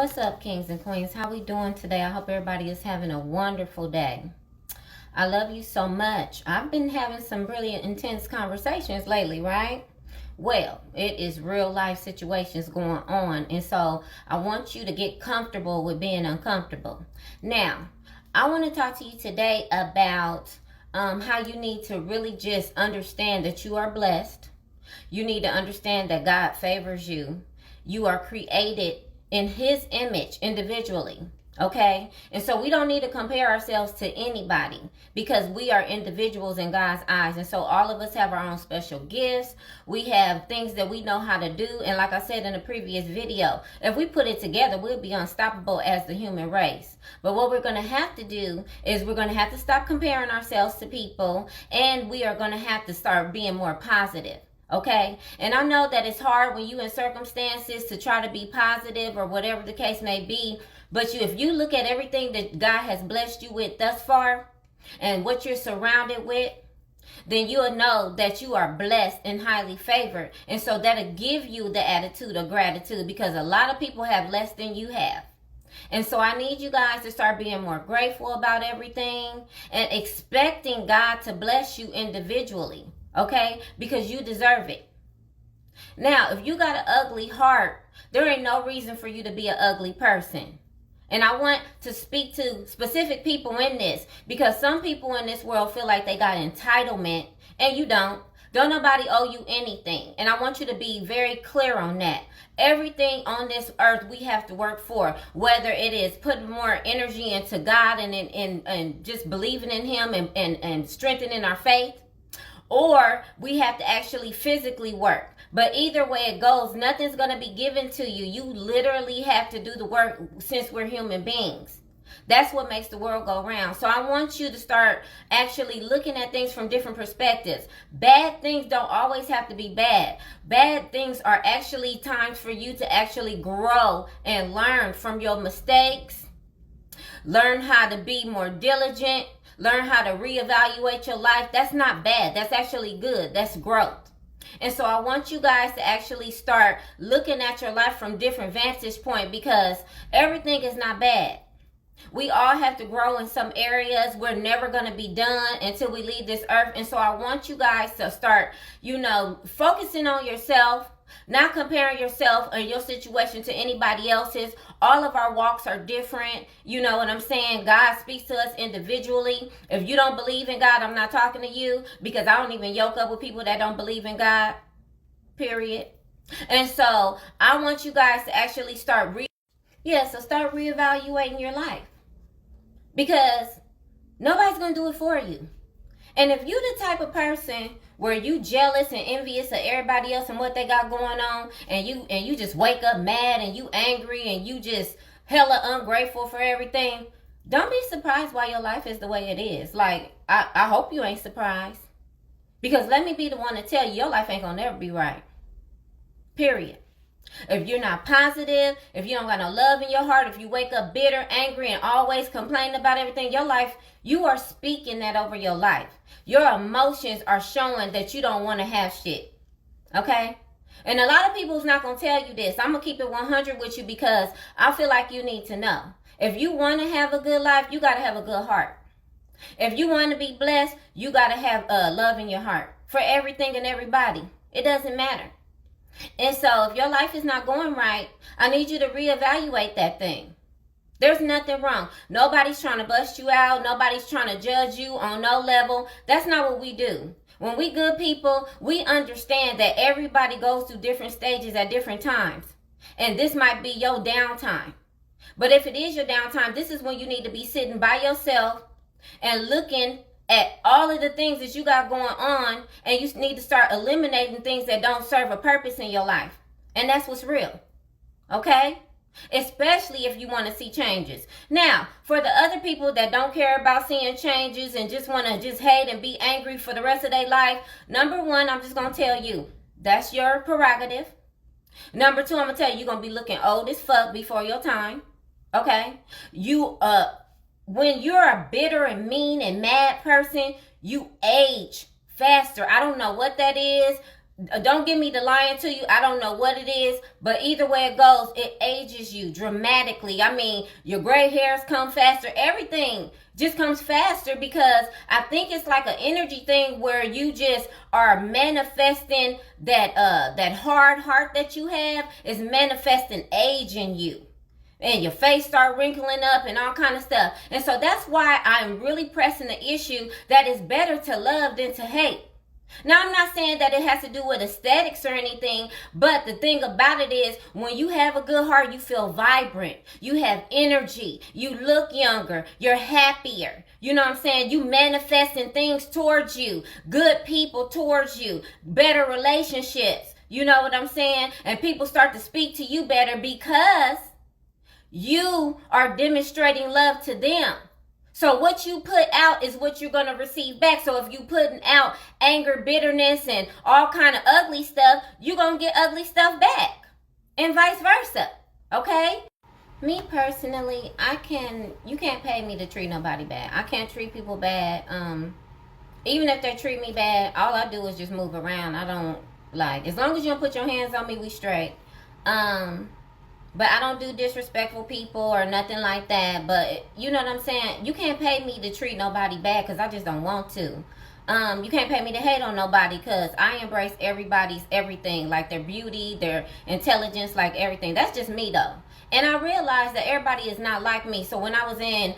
What's up, kings and queens? How we doing today? I hope everybody is having a wonderful day. I love you so much. I've been having some really intense conversations lately, right? Well, it is real life situations going on, and so I want you to get comfortable with being uncomfortable. Now, I want to talk to you today about how you need to really just understand that you are blessed. You need to understand that God favors you. You are created in His image individually. Okay? And so we don't need to compare ourselves to anybody because we are individuals in God's eyes. And so all of us have our own special gifts. We have things that we know how to do. And like I said in the previous video, if we put it together, we'll be unstoppable as the human race. But what we're going to have to do is we're going to have to stop comparing ourselves to people, and we are going to have to start being more positive. Okay? And I know that it's hard when you're in circumstances to try to be positive or whatever the case may be. But if you look at everything that God has blessed you with thus far and what you're surrounded with, then you'll know that you are blessed and highly favored. And so that'll give you the attitude of gratitude, because a lot of people have less than you have. And so I need you guys to start being more grateful about everything and expecting God to bless you individually. Okay? Because you deserve it. Now, if you got an ugly heart, there ain't no reason for you to be an ugly person. And I want to speak to specific people in this, because some people in this world feel like they got entitlement, and you don't. Don't nobody owe you anything. And I want you to be very clear on that. Everything on this earth we have to work for, whether it is putting more energy into God and just believing in Him and strengthening our faith, or we have to actually physically work. But either way it goes, nothing's going to be given to you. You literally have to do the work since we're human beings. That's what makes the world go round. So I want you to start actually looking at things from different perspectives. Bad things don't always have to be bad. Bad things are actually times for you to actually grow and learn from your mistakes. Learn how to be more diligent. Learn how to reevaluate your life. That's not bad. That's actually good. That's growth. And so I want you guys to actually start looking at your life from different vantage point, because everything is not bad. We all have to grow in some areas. We're never going to be done until we leave this earth. And so I want you guys to start, focusing on yourself, not comparing yourself or your situation to anybody else's. All of our walks are different. You know what I'm saying? God speaks to us individually. If you don't believe in God, I'm not talking to you, because I don't even yoke up with people that don't believe in God, period. And so I want you guys to actually start start reevaluating your life, because nobody's going to do it for you. And if you're the type of person where you jealous and envious of everybody else and what they got going on, and you just wake up mad and you angry and you just hella ungrateful for everything, don't be surprised why your life is the way it is. Like, I hope you ain't surprised. Because let me be the one to tell you, your life ain't gonna never be right. Period. If you're not positive, if you don't got no love in your heart, if you wake up bitter, angry, and always complaining about everything, your life, you are speaking that over your life. Your emotions are showing that you don't want to have shit. Okay? And a lot of people's not going to tell you this. I'm going to keep it 100 with you, because I feel like you need to know. If you want to have a good life, you got to have a good heart. If you want to be blessed, you got to have love in your heart for everything and everybody. It doesn't matter. And so if your life is not going right, I need you to reevaluate that thing. There's nothing wrong. Nobody's trying to bust you out. Nobody's trying to judge you on no level. That's not what we do. When we good people, we understand that everybody goes through different stages at different times. And this might be your downtime. But if it is your downtime, this is when you need to be sitting by yourself and looking at all of the things that you got going on, and you need to start eliminating things that don't serve a purpose in your life. And that's what's real. Okay? Especially if you want to see changes. Now, for the other people that don't care about seeing changes and just want to just hate and be angry for the rest of their life, number one, I'm just going to tell you, that's your prerogative. Number two, I'm going to tell you, you're going to be looking old as fuck before your time. Okay? When you're a bitter and mean and mad person, you age faster. I don't know what that is. Don't get me to lying to you. I don't know what it is, but either way it goes, it ages you dramatically. I mean, your gray hairs come faster. Everything just comes faster because I think it's like an energy thing where you just are manifesting that hard heart that you have is manifesting age in you. And your face start wrinkling up and all kind of stuff. And so that's why I'm really pressing the issue that it's better to love than to hate. Now, I'm not saying that it has to do with aesthetics or anything, but the thing about it is when you have a good heart, you feel vibrant, you have energy, you look younger, you're happier. You know what I'm saying? You manifesting things towards you, good people towards you, better relationships. You know what I'm saying? And people start to speak to you better because you are demonstrating love to them. So what you put out is what you're going to receive back. So if you putting out anger, bitterness, and all kind of ugly stuff, you're going to get ugly stuff back. And vice versa. Okay? Me personally, you can't pay me to treat nobody bad. I can't treat people bad. Even if they treat me bad, all I do is just move around. I don't as long as you don't put your hands on me, we straight. But I don't do disrespectful people or nothing like that. But you know what I'm saying? You can't pay me to treat nobody bad because I just don't want to. You can't pay me to hate on nobody because I embrace everybody's everything. Like their beauty, their intelligence, like everything. That's just me though. And I realized that everybody is not like me. So when I was in,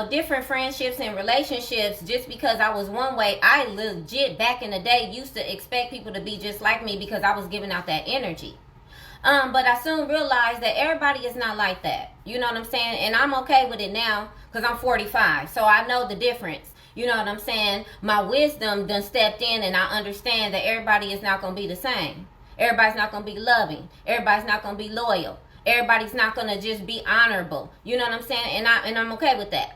different friendships and relationships, just because I was one way, I legit back in the day used to expect people to be just like me because I was giving out that energy. But I soon realized that everybody is not like that. You know what I'm saying? And I'm okay with it now because I'm 45. So I know the difference. You know what I'm saying? My wisdom done stepped in and I understand that everybody is not going to be the same. Everybody's not going to be loving. Everybody's not going to be loyal. Everybody's not going to just be honorable. You know what I'm saying? And I'm okay with that.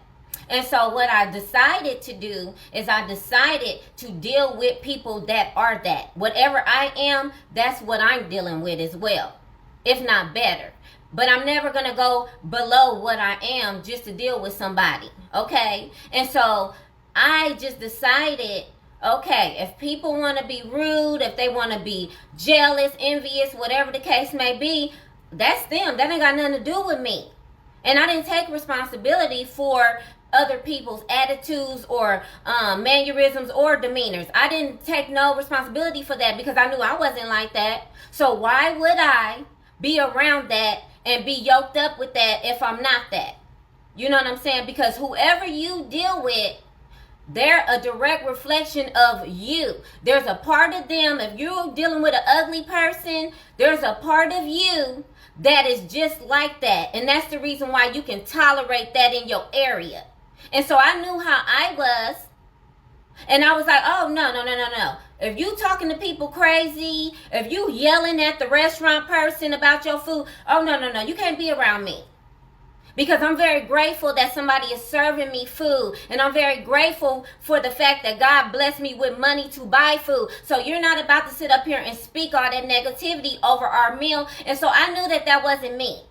And so what I decided to do is I decided to deal with people that are that. Whatever I am, that's what I'm dealing with as well, if not better. But I'm never going to go below what I am just to deal with somebody, okay? And so I just decided, okay, if people want to be rude, if they want to be jealous, envious, whatever the case may be, that's them. That ain't got nothing to do with me. And I didn't take responsibility for other people's attitudes or mannerisms or demeanors. I didn't take no responsibility for that because I knew I wasn't like that. So why would I be around that and be yoked up with that if I'm not that? You know what I'm saying? Because whoever you deal with, they're a direct reflection of you. There's a part of them, if you're dealing with an ugly person, there's a part of you that is just like that. And that's the reason why you can tolerate that in your area. And so I knew how I was. And I was like, oh, no. If you talking to people crazy, if you yelling at the restaurant person about your food, oh, no. You can't be around me. Because I'm very grateful that somebody is serving me food. And I'm very grateful for the fact that God blessed me with money to buy food. So you're not about to sit up here and speak all that negativity over our meal. And so I knew that wasn't me.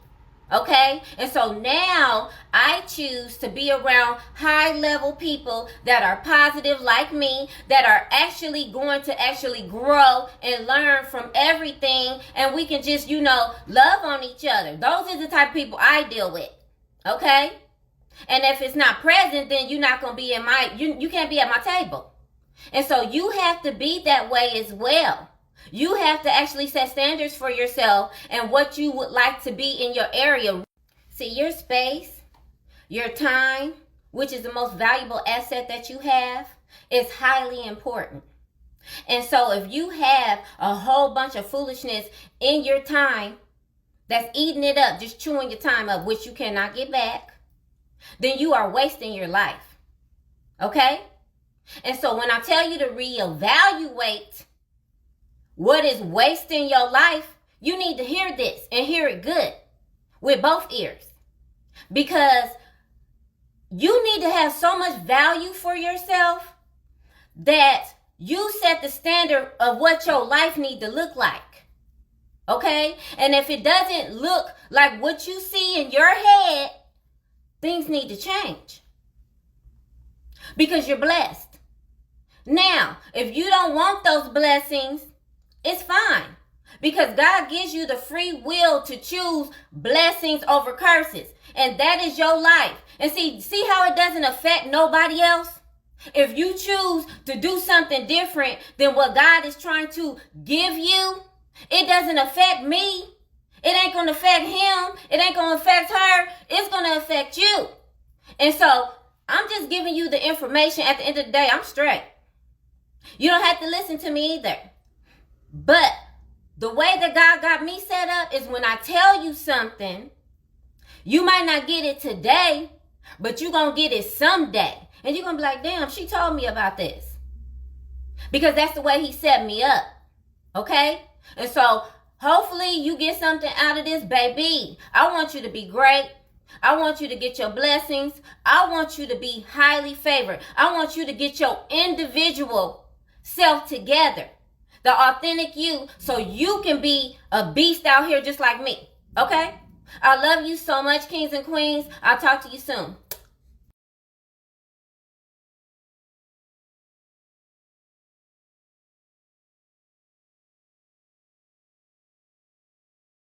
Okay? And so now I choose to be around high level people that are positive like me, that are actually going to actually grow and learn from everything. And we can just, love on each other. Those are the type of people I deal with. Okay? And if it's not present, then you're not going to be you can't be at my table. And so you have to be that way as well. You have to actually set standards for yourself and what you would like to be in your area. See, your space, your time, which is the most valuable asset that you have, is highly important. And so if you have a whole bunch of foolishness in your time, that's eating it up, just chewing your time up, which you cannot get back, then you are wasting your life. Okay? And so when I tell you to reevaluate what is wasting your life, you need to hear this and hear it good with both ears. Because you need to have so much value for yourself that you set the standard of what your life need to look like. Okay? And if it doesn't look like what you see in your head, things need to change. Because you're blessed. Now, if you don't want those blessings, It's fine. Because God gives you the free will to choose blessings over curses. And that is your life. And see how it doesn't affect nobody else? If you choose to do something different than what God is trying to give you, it doesn't affect me. It ain't going to affect him. It ain't going to affect her. It's going to affect you. And so I'm just giving you the information. At the end of the day, I'm straight. You don't have to listen to me either. But the way that God got me set up is when I tell you something, you might not get it today, but you're going to get it someday. And you're going to be like, damn, she told me about this. Because that's the way he set me up. Okay? And so hopefully you get something out of this, baby. I want you to be great. I want you to get your blessings. I want you to be highly favored. I want you to get your individual self together. The authentic you, so you can be a beast out here just like me. Okay? I love you so much, kings and queens. I'll talk to you soon.